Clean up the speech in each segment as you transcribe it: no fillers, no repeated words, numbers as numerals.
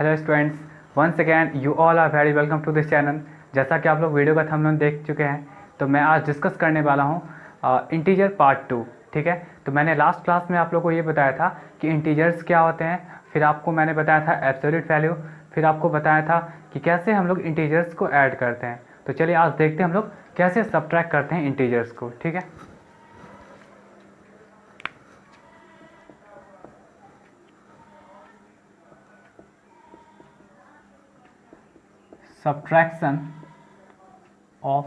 Hello students, once again you all are very welcome to this channel. जैसा कि आप लोग वीडियो का थंबनेल देख चुके हैं, तो मैं आज डिस्कस करने वाला हूँ इंटीजर पार्ट 2। ठीक है, तो मैंने लास्ट क्लास में आप लोग को ये बताया था कि इंटीजर्स क्या होते हैं, फिर आपको मैंने बताया था एब्सोल्यूट वैल्यू, फिर आपको बताया था कि कैसे हम लोग इंटीजर्स को ऐड करते हैं। तो चलिए आज देखते हैं हम लोग कैसे सब्ट्रैक्ट करते हैं इंटीजर्स को। ठीक है, सब्ट्रैक्शन ऑफ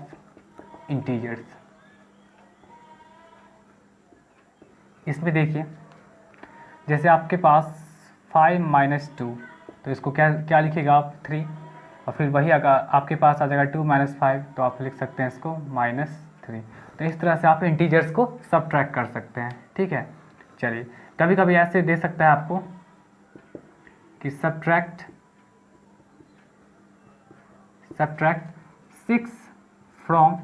इंटीजर्स। इसमें देखिए, जैसे आपके पास 5 माइनस 2, तो इसको क्या क्या लिखिएगा आप 3, और फिर वही अगर आपके पास आ जाएगा 2 माइनस 5, तो आप लिख सकते हैं इसको -3। तो इस तरह से आप इंटीजर्स को सब्ट्रैक्ट कर सकते हैं। ठीक है, चलिए कभी कभी ऐसे दे सकता है आपको कि सब्ट्रैक्ट 6 फ्रॉम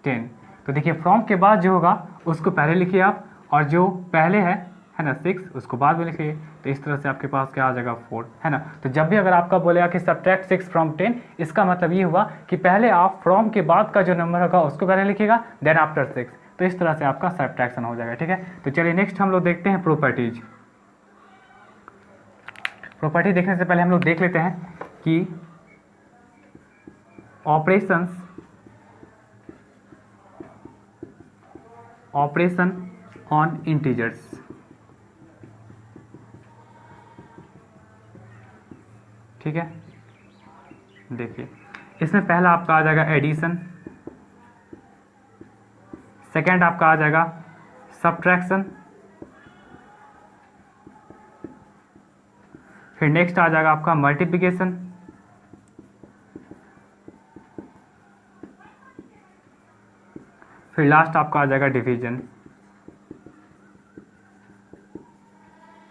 10। तो देखिए, फ्रॉम के बाद जो होगा उसको पहले लिखिए आप, और जो पहले है ना 6, उसको बाद में लिखिए। तो इस तरह से आपके पास क्या आ जाएगा 4, है ना। तो जब भी अगर आपका बोलेगा कि सब्ट्रैक्ट 6 फ्रॉम 10, इसका मतलब ये हुआ कि पहले आप फ्रॉम के बाद का जो नंबर होगा उसको पहले लिखिएगा, देन आफ्टर 6। तो इस तरह से आपका सब्ट्रैक्शन हो जाएगा। ठीक है, तो चलिए नेक्स्ट हम लोग देखते हैं प्रॉपर्टीज। प्रॉपर्टी देखने से पहले हम लोग देख लेते हैं कि ऑपरेशन ऑन इंटीजर्स। ठीक है, देखिए इसमें पहला आपका आ जाएगा एडिशन, सेकंड आपका आ जाएगा सब्ट्रैक्शन, फिर नेक्स्ट आ जाएगा आपका मल्टीप्लिकेशन, फिर लास्ट आपका आ जाएगा डिवीजन।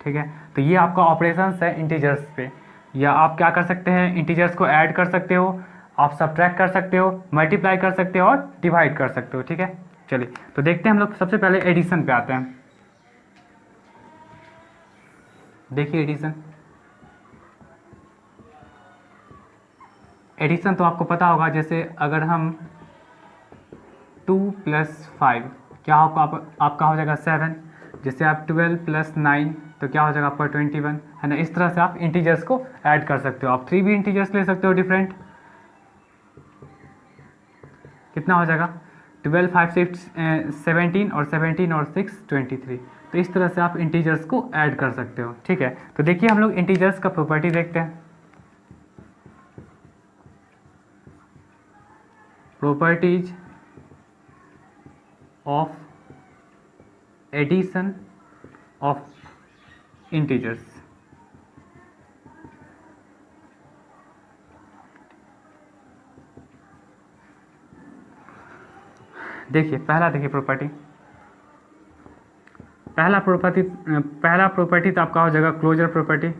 ठीक है, तो ये आपका ऑपरेशंस है इंटीजर्स पे। या आप क्या कर सकते हैं, इंटीजर्स को ऐड कर सकते हो, आप सब्ट्रैक्ट कर सकते हो, मल्टीप्लाई कर सकते हो और डिवाइड कर सकते हो। ठीक है, चलिए तो देखते हैं हम लोग सबसे पहले एडिशन पे आते हैं। देखिए एडिशन तो आपको पता होगा, जैसे अगर हम 2 + 5 क्या होगा, आपका हो जाएगा 7। जैसे आप 12 + 9 तो क्या हो जाएगा आपका 21, है ना। इस तरह से आप इंटीजर्स को ऐड कर सकते हो। आप 3 भी इंटीजर्स ले सकते हो डिफरेंट। कितना हो जाएगा 12, 5, 6, 17, और 17 और 6 23। तो इस तरह से आप इंटीजर्स को ऐड कर सकते हो। ठीक है, तो देखिए हम लोग इंटीजर्स का प्रॉपर्टी देखते हैं। Properties of addition of integers. देखिए देखिए पहला प्रॉपर्टी तो आपका हो जाएगा क्लोजर प्रॉपर्टी।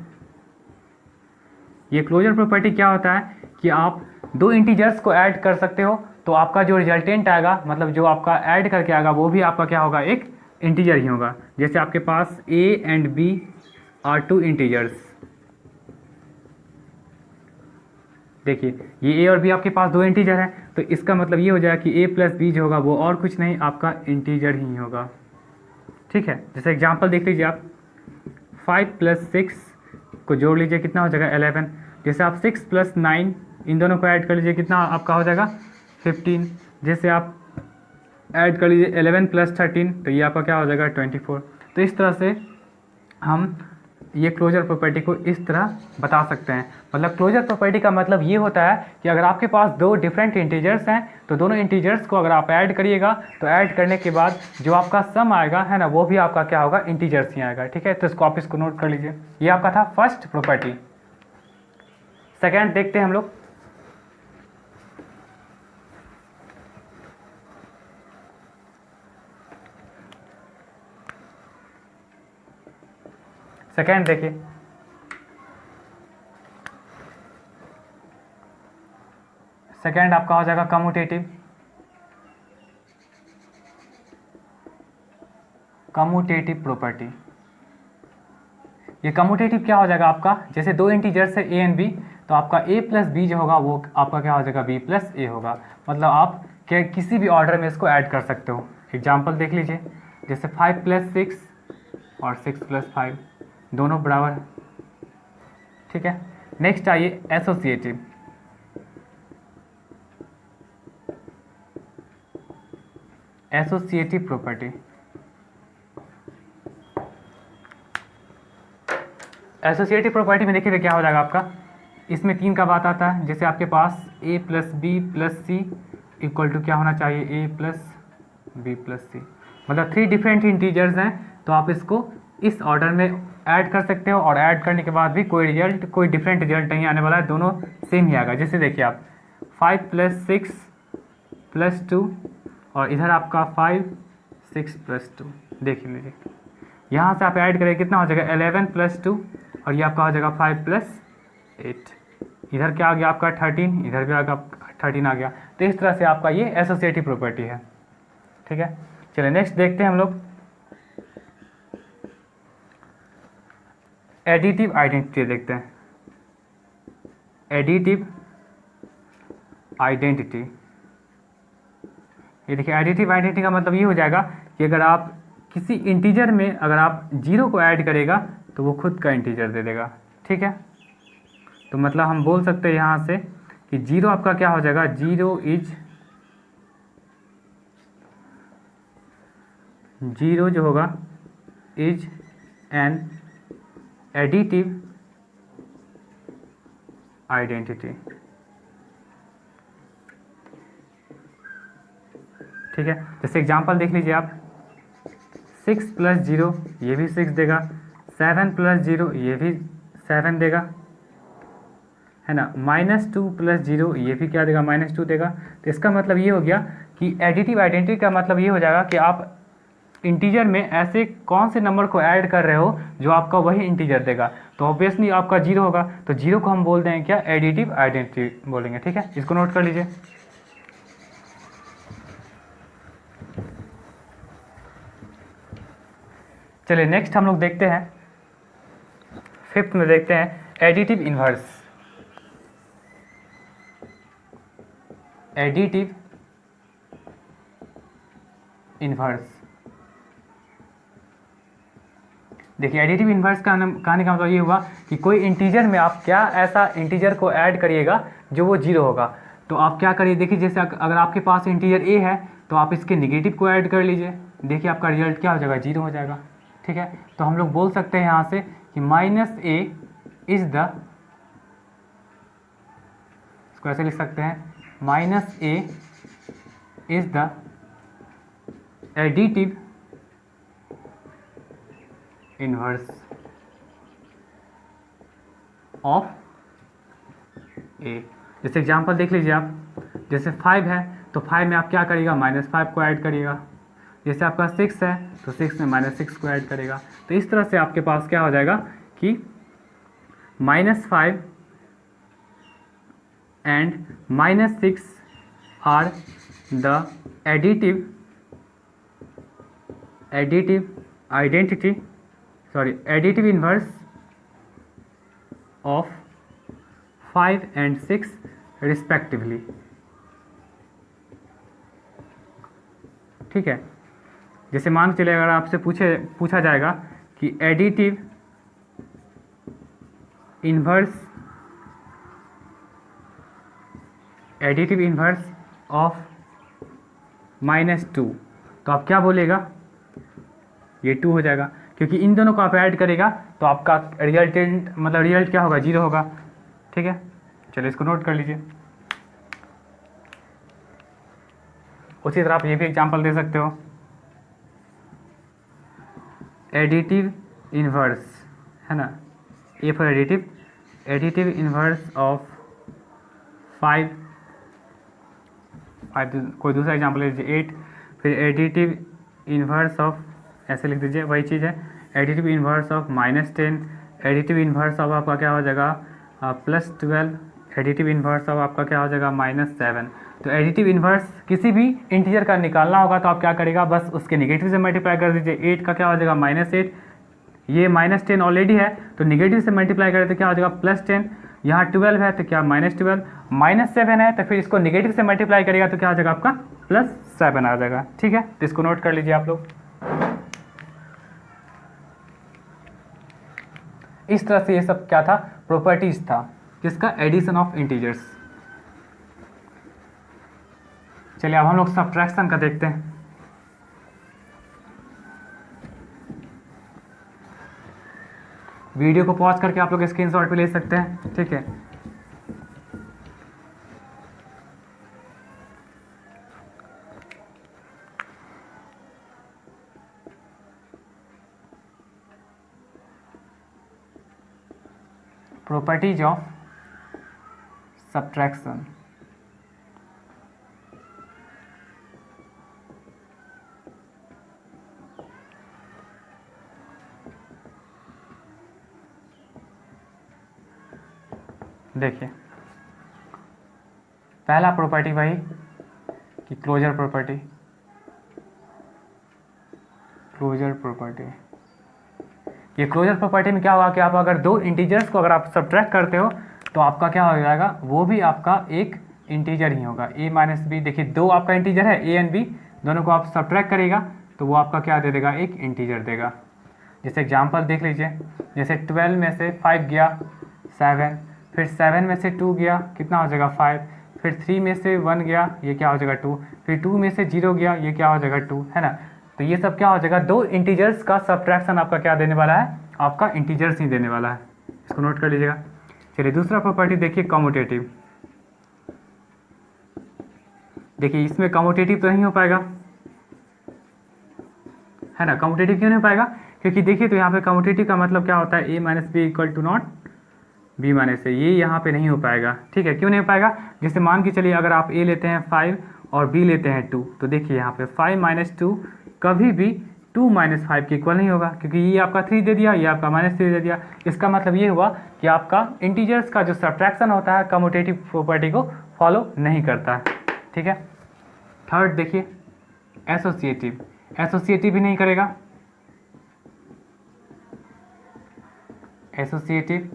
ये क्लोजर प्रॉपर्टी क्या होता है कि आप दो इंटीजर्स को ऐड कर सकते हो, तो आपका जो रिजल्टेंट आएगा, मतलब जो आपका ऐड करके आएगा, वो भी आपका क्या होगा, एक इंटीजर ही होगा। जैसे आपके पास a and b are 2 integers. देखिए ये a और b आपके पास दो इंटीजर है, तो इसका मतलब ये हो जाएगा कि a + b जो होगा वो और कुछ नहीं, आपका इंटीजर ही होगा। ठीक है, जैसे एग्जांपल देख लीजिए आप, 5 + 6 को जोड़ लीजिए, कितना हो जाएगा 11। जैसे आप 6 + 9 इन दोनों को ऐड कर लीजिए, कितना आपका हो जाएगा 15। जैसे आप ऐड कर लीजिए 11 + 13, तो ये आपका क्या हो जाएगा 24। तो इस तरह से हम ये क्लोजर प्रॉपर्टी को इस तरह बता सकते हैं। मतलब क्लोजर प्रॉपर्टी का मतलब ये होता है कि अगर आपके पास दो डिफरेंट इंटीजर्स हैं, तो दोनों इंटीजर्स को अगर आप ऐड करिएगा, तो ऐड करने के बाद जो आपका सम आएगा, है ना, वो भी आपका क्या होगा, इंटीजर्स ही आएगा। ठीक है, तो इसको आप इसको नोट कर लीजिए। ये आपका था फर्स्ट प्रॉपर्टी। सेकेंड देखते हैं हम लोग। सेकेंड देखिए, सेकेंड आपका हो जाएगा कम्यूटेटिव प्रॉपर्टी। ये कम्यूटेटिव क्या हो जाएगा आपका, जैसे दो इंटीजर्स है ए एंड बी, तो आपका a प्लस बी जो होगा वो आपका क्या हो जाएगा b प्लस ए होगा। मतलब आप क्या किसी भी ऑर्डर में इसको ऐड कर सकते हो। एग्जाम्पल देख लीजिए, जैसे 5 प्लस 6 और 6 प्लस 5 दोनों बराबर, ठीक है। नेक्स्ट आइए associative. Associative property, associative property में देखिए क्या हो जाएगा आपका, इसमें 3 का बात आता है। जैसे आपके पास a plus B plus C equal to क्या होना चाहिए, a plus B plus C, मतलब 3 डिफरेंट इंटीजर्स हैं, तो आप इसको इस ऑर्डर में ऐड कर सकते हो, और ऐड करने के बाद भी कोई डिफरेंट रिजल्ट नहीं आने वाला है, दोनों सेम ही आएगा। जैसे देखिए आप 5 प्लस 6 प्लस 2 और इधर आपका 5 6 प्लस 2, देख लीजिए यहाँ से आप ऐड करें कितना हो जाएगा 11 प्लस 2 और ये आपका हो जाएगा 5 प्लस 8, इधर क्या आ गया आपका 13, इधर भी आगे 13 आ गया। तो इस तरह से आपका ये एसोसिएटिव प्रॉपर्टी है, ठीक है। चलिए नेक्स्ट देखते हैं हम लोग एडिटिव आइडेंटिटी देखते हैं। एडिटिव आइडेंटिटी, ये देखिए एडिटिव आइडेंटिटी का मतलब ये हो जाएगा कि अगर आप किसी इंटीजर में अगर आप 0 को ऐड करेगा तो वो खुद का इंटीजर दे देगा, ठीक है। तो मतलब हम बोल सकते हैं यहाँ से कि 0 आपका क्या हो जाएगा, 0 जो होगा इज एन एडिटिव आइडेंटिटी, ठीक है। जैसे एग्जांपल देख लीजिए आप 6 प्लस 0 ये भी 6 देगा, 7 प्लस 0 ये भी 7 देगा, है ना। -2 प्लस 0 ये भी क्या देगा, -2 देगा। तो इसका मतलब ये हो गया कि एडिटिव आइडेंटिटी का मतलब ये हो जाएगा कि आप इंटीजर में ऐसे कौन से नंबर को ऐड कर रहे हो जो आपका वही इंटीजर देगा। तो ऑब्वियसली आपका 0 होगा, तो 0 को हम बोल देंगे क्या, एडिटिव आइडेंटिटी बोलेंगे, ठीक है। इसको नोट कर लीजिए। चलिए नेक्स्ट हम लोग देखते हैं 5th में देखते हैं एडिटिव इन्वर्स। एडिटिव इन्वर्स, देखिए एडिटिव इन्वर्स का कहने का मतलब ये हुआ कि कोई इंटीजर में आप क्या ऐसा इंटीजर को ऐड करिएगा जो वो 0 होगा। तो आप क्या करिए, देखिए जैसे अगर आपके पास इंटीजर a है तो आप इसके नेगेटिव को ऐड कर लीजिए, देखिए आपका रिजल्ट क्या हो जाएगा, 0 हो जाएगा, ठीक है। तो हम लोग बोल सकते हैं यहाँ से कि -a इज द, इसको ऐसे लिख सकते हैं, -a is the additive inverse of a। जैसे एग्जांपल देख लीजिए आप, जैसे 5 है तो 5 में आप क्या करिएगा, -5 को ऐड करिएगा। जैसे आपका 6 है तो 6 में -6 को ऐड करेगा। तो इस तरह से आपके पास क्या हो जाएगा कि -5 and -6 are the additive identity, sorry additive inverse of 5 and 6 respectively, ठीक है। जैसे मान चले अगर आपसे पूछा जाएगा कि एडिटिव इन्वर्स ऑफ -2, तो आप क्या बोलेगा, ये 2 हो जाएगा, क्योंकि इन दोनों को आप ऐड करेगा तो आपका रिजल्ट क्या होगा, 0 होगा, ठीक है। चलिए इसको नोट कर लीजिए। उसी तरह आप ये भी एग्जांपल दे सकते हो, एडिटिव इन्वर्स, है ना, A for additive inverse of 5 कोई दूसरा एग्जांपल ले लीजिए 8, फिर एडिटिव इन्वर्स ऑफ, ऐसे लिख दीजिए, वही चीज़ है, additive inverse of -10, additive inverse of आपका क्या हो जाएगा +12, एडिटिव इन्वर्स ऑफ आपका क्या हो जाएगा -7। तो एडिटिव इन्वर्स किसी भी इंटीजर का निकालना होगा तो आप क्या करेगा, बस उसके नेगेटिव से मल्टीप्लाई कर दीजिए। 8 का क्या हो जाएगा -8, ये -10 ऑलरेडी है, तो निगेटिव से मल्टीप्लाई करें तो क्या हो जाएगा +10। यहाँ 12 है तो क्या -12, -7 है तो फिर इसको निगेटिव से मल्टीप्लाई करेगा तो क्या हो जाएगा आपका +7 आ जाएगा। ठीक है, तो इसको नोट कर लीजिए आप लोग। इस तरह से ये सब क्या था, प्रॉपर्टीज था किसका, एडिशन ऑफ इंटीजर्स। चलिए अब हम लोग सब्ट्रैक्शन का देखते हैं। वीडियो को पॉज करके आप लोग स्क्रीनशॉट पे ले सकते हैं। ठीक है, प्रॉपर्टीज ऑफ सब्ट्रैक्शन। देखिए पहला प्रॉपर्टी वही कि क्लोजर प्रॉपर्टी, क्लोजर प्रॉपर्टी। ये क्लोजर प्रॉपर्टी में क्या होगा कि आप अगर दो इंटीजर्स को अगर आप सब्ट्रैक्ट करते हो तो आपका क्या हो जाएगा, वो भी आपका एक इंटीजर ही होगा, a माइनस बी। देखिए दो आपका इंटीजर है, a एंड b, दोनों को आप सब्ट्रैक्ट करेगा तो वो आपका क्या दे देगा, एक इंटीजर देगा। जैसे एग्जांपल देख लीजिए, जैसे 12 में से 5 गया 7, फिर 7 में से 2 गया कितना हो जाएगा 5, फिर 3 में से 1 गया ये क्या हो जाएगा 2, फिर 2 में से 0 गया ये क्या हो जाएगा 2, है ना। तो ये सब क्या हो जाएगा, दो इंटीजर्स का सब्ट्रैक्शन आपका क्या देने वाला है, आपका इंटीजर्स ही देने वाला है। इसको नोट कर लीजिएगा। चलिए दूसरा प्रॉपर्टी देखिए, कम्यूटेटिव। देखिए इसमें कम्यूटेटिव तो नहीं हो पाएगा, है ना। कम्यूटेटिव क्यों नहीं हो पाएगा, क्योंकि देखिए तो यहाँ पे कम्यूटेटिव का मतलब क्या होता है, a minus b equal to not b minus a, ये यहाँ पे नहीं हो पाएगा। ठीक है, क्यों नहीं हो पाएगा, जैसे मान के चलिए अगर आप a लेते हैं 5 और b लेते हैं 2, तो देखिए यहाँ पे 5 माइनस 2 कभी भी 2 माइनस 5 के इक्वल नहीं होगा, क्योंकि ये आपका 3 दे दिया, ये आपका -3 दे दिया। इसका मतलब ये हुआ कि आपका इंटीजर्स का जो सब्ट्रैक्शन होता है कम्यूटेटिव प्रॉपर्टी को फॉलो नहीं करता है। ठीक है, थर्ड देखिए एसोसिएटिव, एसोसिएटिव भी नहीं करेगा। एसोसिएटिव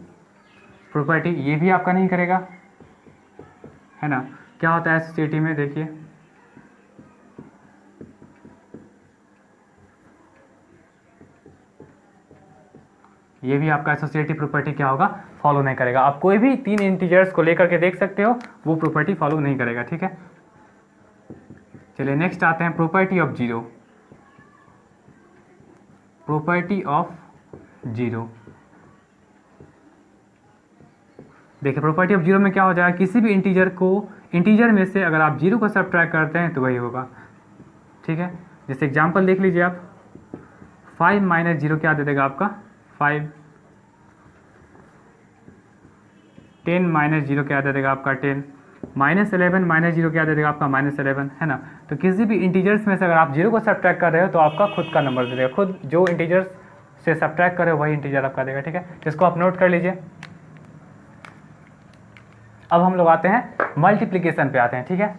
प्रॉपर्टी ये भी आपका नहीं करेगा, है ना। क्या होता है एसोसिएटिव में, देखिए ये भी आपका एसोसिएटिव प्रॉपर्टी क्या होगा, फॉलो नहीं करेगा। आप कोई भी 3 इंटीजर्स को लेकर के देख सकते हो, वो प्रॉपर्टी फॉलो नहीं करेगा। ठीक है, चलिए नेक्स्ट आते हैं property of zero. Property of zero, देखिए प्रॉपर्टी ऑफ जीरो में क्या हो जाएगा, किसी भी इंटीजर में से अगर आप जीरो को सब्ट्रैक्ट करते हैं तो वही होगा। ठीक है, जैसे एग्जांपल देख लीजिए आप, 5 माइनस 0 क्या दे देगा आपका 5, 10 माइनस 0 क्या दे देगा आपका 10, -11 माइनस 0 क्या दे देगा आपका -11, है ना। तो किसी भी इंटीजर्स में से अगर आप जीरो को सब्ट्रैक्ट कर रहे हो तो आपका खुद का नंबर दे देगा, खुद जो इंटीजर्स से सब्ट्रैक्ट कर रहे हो वही इंटीजर आपका देगा। ठीक है, इसको आप नोट कर लीजिए। अब हम लोग आते हैं मल्टीप्लिकेशन पे आते हैं। ठीक है,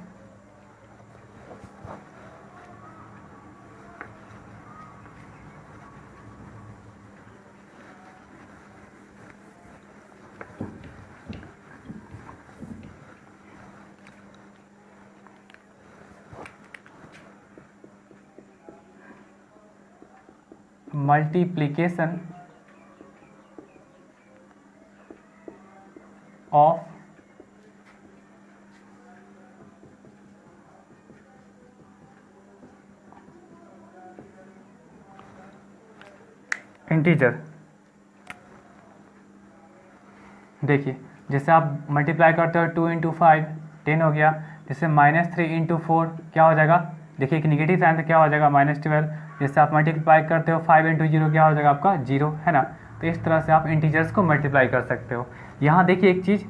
मल्टीप्लिकेशन ऑफ इंटीजर। देखिए जैसे आप मल्टीप्लाई करते हो 2 इंटू 5 10 हो गया, जैसे -3 इंटू 4 क्या हो जाएगा, देखिए एक निगेटिव साइन तो क्या हो जाएगा -12। जैसे आप मल्टीप्लाई करते हो 5 इंटू 0 क्या हो जाएगा आपका 0, है ना। तो इस तरह से आप इंटीजर्स को मल्टीप्लाई कर सकते हो। यहाँ देखिए एक चीज़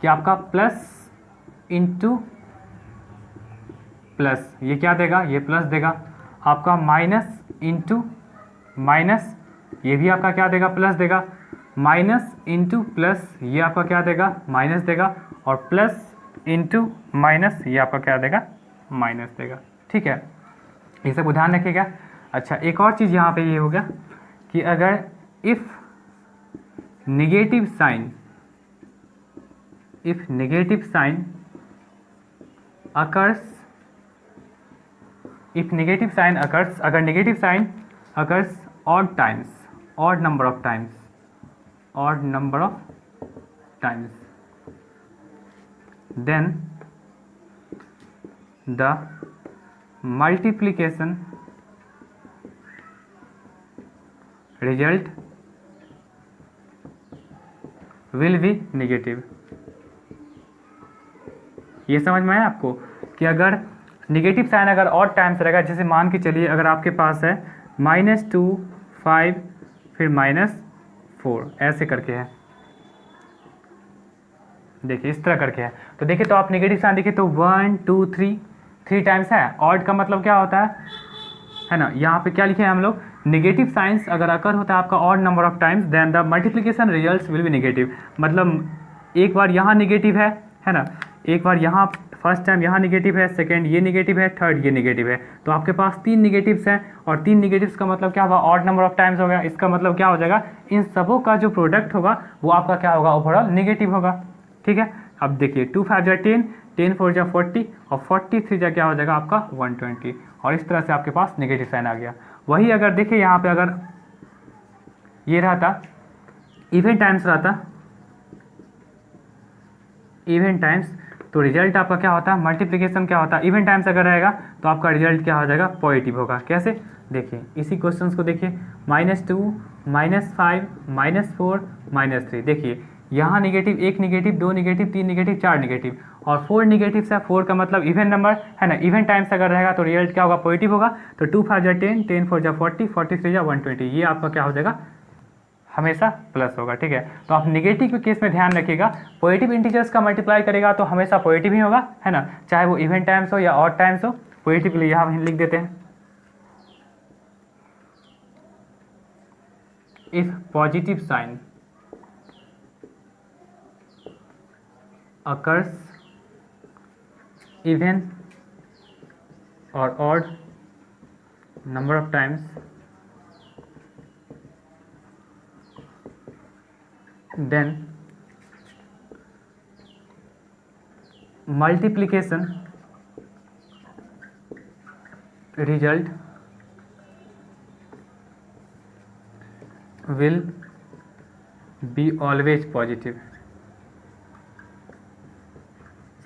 कि आपका प्लस इंटू प्लस ये क्या देगा, ये प्लस देगा। आपका माइनस इंटू माइनस ये भी आपका क्या देगा, प्लस देगा। माइनस इंटू प्लस ये आपका क्या देगा, माइनस देगा। और प्लस इंटू माइनस ये आपका क्या देगा, माइनस देगा। ठीक है, ये सब ध्यान रखिएगा। अच्छा एक और चीज़ यहाँ पे ये हो गया कि अगर if negative sign occurs, if negative sign occurs, अगर negative sign occurs odd number of times, then the multiplication result will be negative। ये समझ में आया आपको कि अगर नेगेटिव साइन अगर और टाइम्स रहेगा, जैसे मान के चलिए अगर आपके पास है -2 5 फिर -4 ऐसे करके है, देखिए इस तरह करके है, तो देखिए तो आप नेगेटिव साइन देखिए तो 1 2 3 टाइम्स है। ऑड का मतलब क्या होता है ना, यहाँ पे क्या लिखे हैं हम लोग, नेगेटिव साइंस अगर अकर होता है आपका odd number of times then the multiplication results will be negative. मतलब एक बार यहाँ नेगेटिव है ना, एक बार यहाँ फर्स्ट टाइम यहाँ नेगेटिव है, सेकंड ये नेगेटिव है, थर्ड ये नेगेटिव है, तो आपके पास 3 नेगेटिव्स हैं और 3 नेगेटिव्स का मतलब क्या होगा, ऑड नंबर ऑफ टाइम्स हो गया। इसका मतलब क्या हो जाएगा, इन सबों का जो प्रोडक्ट होगा वो आपका क्या होगा, ओवरऑल नेगेटिव होगा। ठीक है, अब देखिए 2 5 जा 10, 10 4 जा 40 और 43 जा क्या हो जाएगा आपका 120, और इस तरह से आपके पास नेगेटिव साइन आ गया। वही अगर देखिए यहाँ पे अगर ये रहता इवन टाइम्स रहता, इवन टाइम्स, तो रिजल्ट आपका क्या होता है, मल्टीप्लिकेशन क्या होता है, इवन टाइम्स अगर रहेगा तो आपका रिजल्ट क्या हो जाएगा, पॉजिटिव होगा। कैसे, देखिए इसी क्वेश्चंस को देखिए -2 -5 -4 -3, देखिए यहाँ negative, 1 negative, 2 negative, 3 negative, 4 negative और 4 नेगेटिव है। 4 का मतलब इवन नंबर है ना, इवन टाइम्स अगर रहेगा तो रिजल्ट क्या होगा, पॉजिटिव होगा। तो 2 5 जा 10, 10 4 जा 40, 43 जा 120, ये आपका क्या हो जाएगा, हमेशा प्लस होगा। ठीक है, तो आप नेगेटिव के केस में ध्यान रखिएगा, पॉजिटिव इंटीजर्स का मल्टीप्लाई करेगा तो हमेशा पॉजिटिव ही होगा, है ना, चाहे वो इवन टाइम्स हो या ऑड टाइम्स हो। पॉजिटिव के लिए यहाँ हम लिख देते हैं, if positive sign occurs even or odd number of times then multiplication result will be always positive।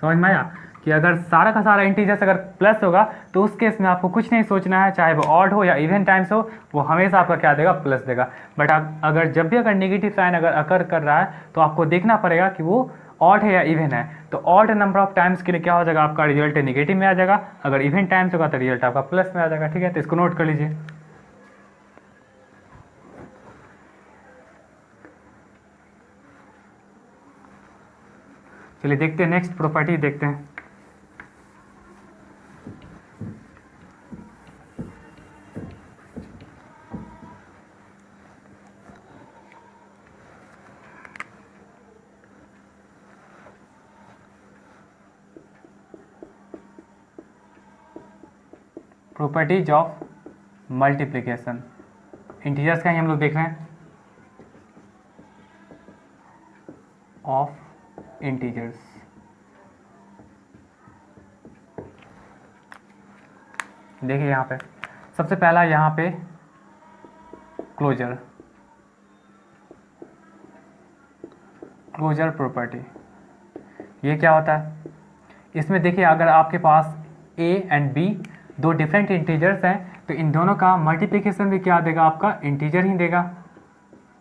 समझ में आया कि अगर सारा का सारा इंटीजर्स अगर प्लस होगा तो उस केस में आपको कुछ नहीं सोचना है, चाहे वो ऑड हो या इवन टाइम्स हो, वो हमेशा आपका क्या देगा, प्लस देगा। बट आप अगर जब भी अगर नेगेटिव साइन अगर अकर कर रहा है तो आपको देखना पड़ेगा कि वो ऑड है या इवन है। तो ऑड नंबर ऑफ टाइम्स के लिए क्या हो जाएगा, आपका रिजल्ट नेगेटिव में आ जाएगा, अगर इवन टाइम्स होगा तो रिजल्ट आपका प्लस में आ जाएगा। ठीक है, तो इसको नोट कर लीजिए। चलिए देखते हैं, नेक्स्ट प्रॉपर्टी देखते हैं। प्रॉपर्टीज ऑफ मल्टीप्लिकेशन, इंटीजर्स का ही हम लोग देख रहे हैं, ऑफ इंटीजर्स। देखिए यहाँ पे सबसे पहला यहाँ पे क्लोजर प्रॉपर्टी, ये क्या होता है, इसमें देखिए अगर आपके पास a एंड b दो डिफरेंट इंटीजर्स हैं तो इन दोनों का मल्टीप्लिकेशन भी क्या देगा, आपका इंटीजर ही देगा।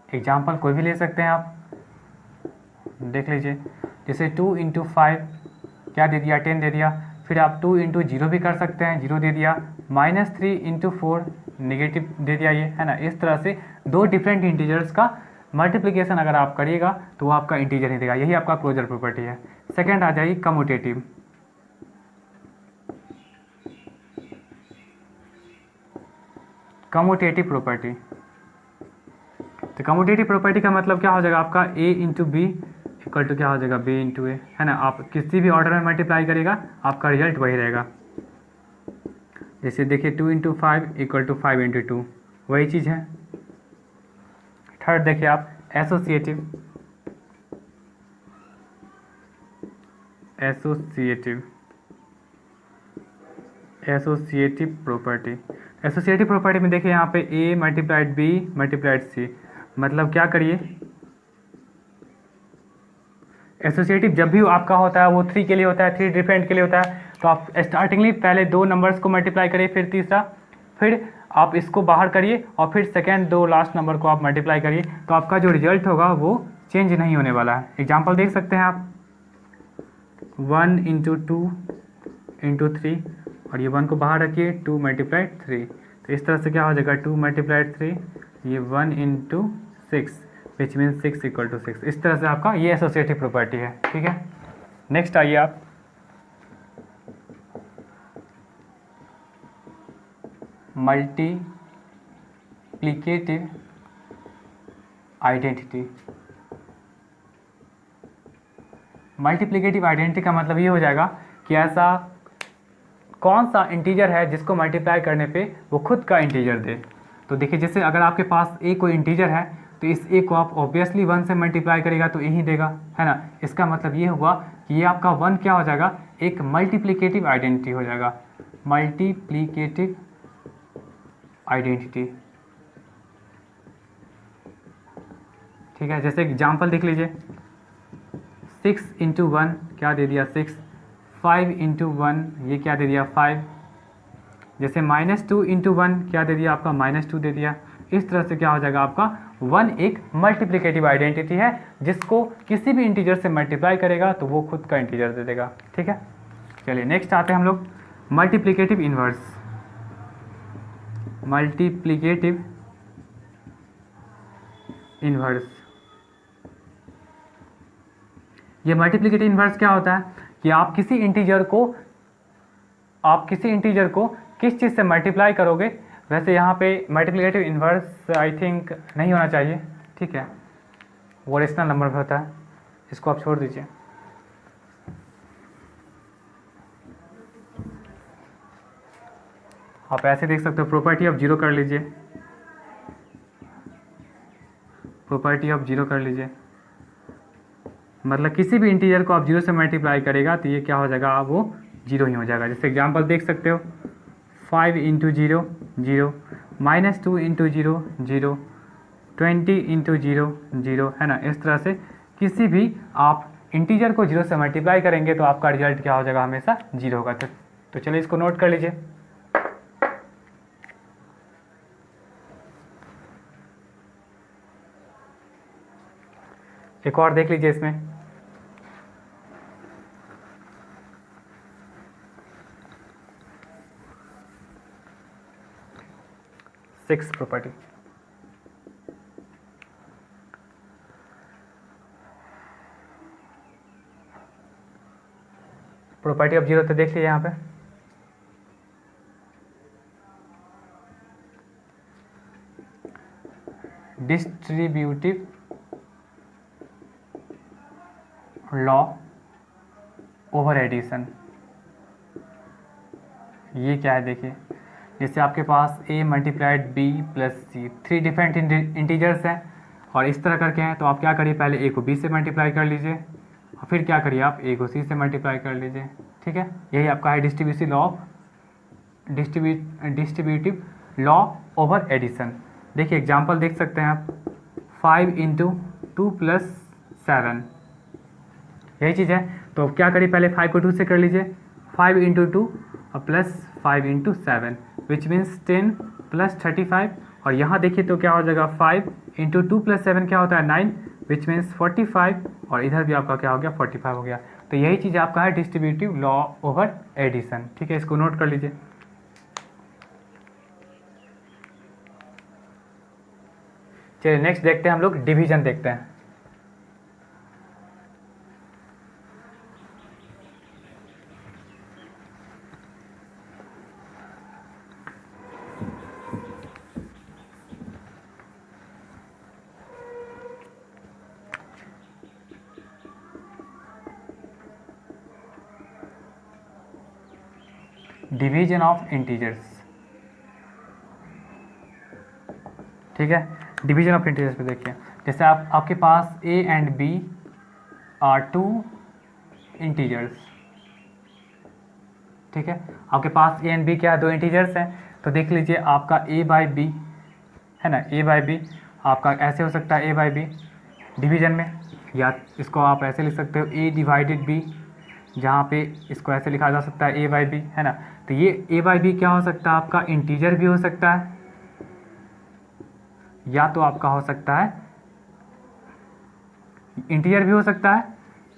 एग्जाम्पल कोई भी ले सकते हैं आप, देख लीजिए, जैसे 2 × 5 क्या दे दिया, 10 दे दिया। फिर आप 2 × 0 भी कर सकते हैं, 0 दे दिया। -3 × 4 नेगेटिव दे दिया, ये है ना। इस तरह से दो डिफरेंट इंटीजर्स का मल्टीप्लिकेशन अगर आप करिएगा तो वो आपका इंटीजर ही देगा, यही आपका क्लोजर प्रॉपर्टी है। सेकेंड आ जाएगी कम्यूटेटिव। कम्यूटेटिव प्रॉपर्टी, तो कम्यूटेटिव प्रॉपर्टी का मतलब क्या हो जाएगा, आपका a × b इक्वल टू क्या हो जाएगा, b × a, है ना। आप किसी भी ऑर्डर में मल्टीप्लाई करेगा आपका रिजल्ट वही रहेगा। जैसे देखिए 2 × 5 = 5 × 2, वही चीज़ है। थर्ड देखिए आप associative, associative associative property. Associative property में देखिए यहाँ पे ए मल्टीप्लाइड बी मल्टीप्लाइड सी, मतलब क्या करिए, एसोसिएटिव जब भी आपका होता है वो 3 के लिए होता है, 3 डिफरेंट के लिए होता है। तो आप स्टार्टिंगली पहले 2 नंबर्स को मल्टीप्लाई करिए, फिर तीसरा, फिर आप इसको बाहर करिए और फिर सेकेंड 2 लास्ट नंबर को आप मल्टीप्लाई करिए, तो आपका जो रिजल्ट होगा वो चेंज नहीं होने वाला है। एग्जाम्पल देख सकते हैं आप, 1 इंटू 2 इंटू 3, और ये 1 को बाहर रखिए, 2 मल्टीप्लाइड 3, तो इस तरह से क्या हो जाएगा 2 मल्टीप्लाइड 3, ये 1 into 6 which mean 6 equal to 6। इस तरह से आपका ये एसोसिएटिव प्रॉपर्टी है। ठीक है, नेक्स्ट आइए आप मल्टीप्लिकेटिव आइडेंटिटी। मल्टीप्लिकेटिव आइडेंटिटी का मतलब ये हो जाएगा कि ऐसा कौन सा इंटीजर है जिसको मल्टीप्लाई करने पे वो खुद का इंटीजर दे। तो देखिए, जैसे अगर आपके पास ए कोई इंटीजर है तो इस ए को आप ऑब्वियसली 1 से मल्टीप्लाई करेगा तो यही देगा, है ना। इसका मतलब ये हुआ कि ये आपका 1 क्या हो जाएगा, एक मल्टीप्लिकेटिव आइडेंटिटी हो जाएगा, मल्टीप्लिकेटिव आइडेंटिटी। ठीक है, जैसे एग्जाम्पल देख लीजिए, 6 इंटू 1 क्या दे दिया 6, 5 इंटू 1 ये क्या दे दिया 5, जैसे -2 इंटू 1 क्या दे दिया आपका -2 दे दिया। इस तरह से क्या हो जाएगा आपका 1 एक मल्टीप्लिकेटिव आइडेंटिटी है जिसको किसी भी इंटीजर से मल्टीप्लाई करेगा तो वो खुद का इंटीजर दे देगा। ठीक है, चलिए नेक्स्ट आते हैं हम लोग मल्टीप्लिकेटिव इन्वर्स। मल्टीप्लिकेटिव इन्वर्स, ये मल्टीप्लिकेटिव इन्वर्स क्या होता है कि आप किसी इंटीजर को किस चीज़ से मल्टीप्लाई करोगे। वैसे यहाँ पे मल्टीप्लिकेटिव इन्वर्स आई थिंक नहीं होना चाहिए, ठीक है, वो रेशनल नंबर पर होता है, इसको आप छोड़ दीजिए। आप ऐसे देख सकते हो, प्रॉपर्टी ऑफ जीरो कर लीजिए, प्रॉपर्टी ऑफ जीरो कर लीजिए, मतलब किसी भी इंटीजर को आप जीरो से मल्टीप्लाई करेगा तो ये क्या हो जाएगा, वो जीरो ही हो जाएगा। जैसे एग्जांपल देख सकते हो, 5 इंटू 0 0, -2 इंटू 0 0, 20 इंटू 0 0, है ना। इस तरह से किसी भी आप इंटीजर को जीरो से मल्टीप्लाई करेंगे तो आपका रिजल्ट क्या हो जाएगा, हमेशा जीरो होगा। तो चलिए इसको नोट कर लीजिए। एक और देख लीजिए इसमें, six property, property of zero तो देख लीजिए यहाँ पे, डिस्ट्रीब्यूटिव लॉ ओवर एडिशन। ये क्या है देखिए, जैसे आपके पास a multiplied b plus C, 3 different integers हैं और इस तरह करके हैं, तो आप क्या करिए, पहले a को b से मल्टीप्लाई कर लीजिए और फिर क्या करिए, आप a को c से मल्टीप्लाई कर लीजिए। ठीक है, यही आपका है डिस्ट्रीब्यूटिव लॉ ओवर एडिशन। देखिए एग्जांपल देख सकते हैं आप, 5 इंटू 2 प्लस 7, यही चीज़ है। तो क्या करिए, पहले 5 को 2 से कर लीजिए, 5 इंटू 2 और plus 5 into 7 which means 10 plus 35, और यहाँ देखिए तो क्या हो जाएगा, 5 इंटू 2 प्लस 7 क्या होता है 9 विच मीन्स 45, और इधर भी आपका क्या हो गया 45 हो गया। तो यही चीज़ आपका है डिस्ट्रीब्यूटिव लॉ ओवर एडिशन। ठीक है, इसको नोट कर लीजिए। चलिए नेक्स्ट देखते हैं हम लोग, डिवीजन देखते हैं। डिवीजन ऑफ इंटीजर्स, ठीक है। डिवीजन ऑफ इंटीजर्स पे देखिए, जैसे आपके पास a and b are two integers, ठीक है। आपके पास a एंड b क्या, दो इंटीजर्स हैं। तो देख लीजिए आपका a बाई बी है ना, a बाई बी आपका ऐसे हो सकता है a बाई बी डिवीजन में, या इसको आप ऐसे लिख सकते हो a डिवाइडेड b, जहाँ पे इसको ऐसे लिखा जा सकता है a बाई बी, है ना। तो ये a बाई बी क्या हो सकता है, आपका इंटीजर भी हो सकता है, या तो आपका हो सकता है इंटीजर भी हो सकता है,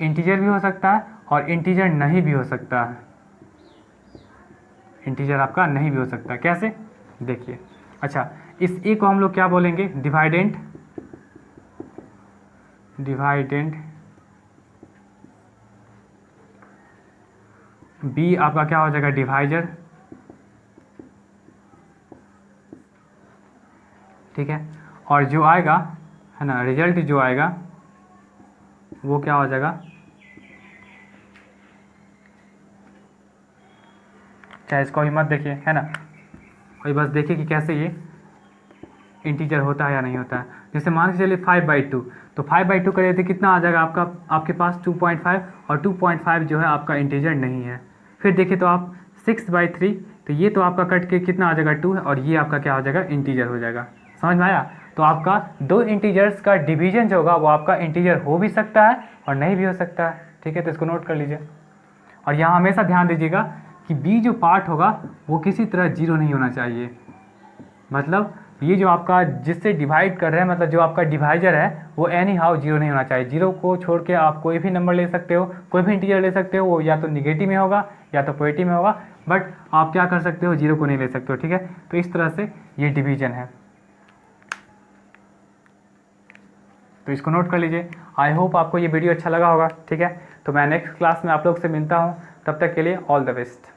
इंटीजर भी हो सकता है, और इंटीजर नहीं भी हो सकता है, इंटीजर आपका नहीं भी हो सकता है। कैसे, देखिए। अच्छा, इस ए को हम लोग क्या बोलेंगे, डिवाइडेंट, डिवाइडेंट। बी आपका क्या हो जाएगा, डिवाइजर, ठीक है। और जो आएगा है ना, रिजल्ट जो आएगा वो क्या हो जाएगा, चाहे इसको अभी मत देखिए, है ना, अभी बस देखिए कि कैसे ये इंटीजर होता है या नहीं होता है। जैसे मान के चलिए 5/2, तो 5/2 करिए तो कितना आ जाएगा आपका, आपके पास 2.5, और 2.5 जो है आपका इंटीजर नहीं है। फिर देखिए तो आप 6/3, तो ये तो आपका कट के कितना आ जाएगा 2 है, और ये आपका क्या हो जाएगा, इंटीजर हो जाएगा। समझ में आया। तो आपका दो इंटीजर्स का डिवीजन जो होगा वो आपका इंटीजर हो भी सकता है और नहीं भी हो सकता है, ठीक है। तो इसको नोट कर लीजिए। और यहाँ हमेशा ध्यान दीजिएगा कि बी जो पार्ट होगा वो किसी तरह जीरो नहीं होना चाहिए। मतलब ये जो आपका जिससे डिवाइड कर रहे हैं, मतलब जो आपका डिवाइजर है वो एनी हाउ जीरो नहीं होना चाहिए। जीरो को छोड़ के आप कोई भी नंबर ले सकते हो, कोई भी इंटीजर ले सकते हो, वो या तो निगेटिव में होगा या तो पॉजिटिव में होगा, बट आप क्या कर सकते हो, जीरो को नहीं ले सकते हो, ठीक है। तो इस तरह से ये डिवीजन है, तो इसको नोट कर लीजिए। आई होप आपको ये वीडियो अच्छा लगा होगा, ठीक है। तो मैं नेक्स्ट क्लास में आप लोग से मिलता हूँ, तब तक के लिए ऑल द बेस्ट।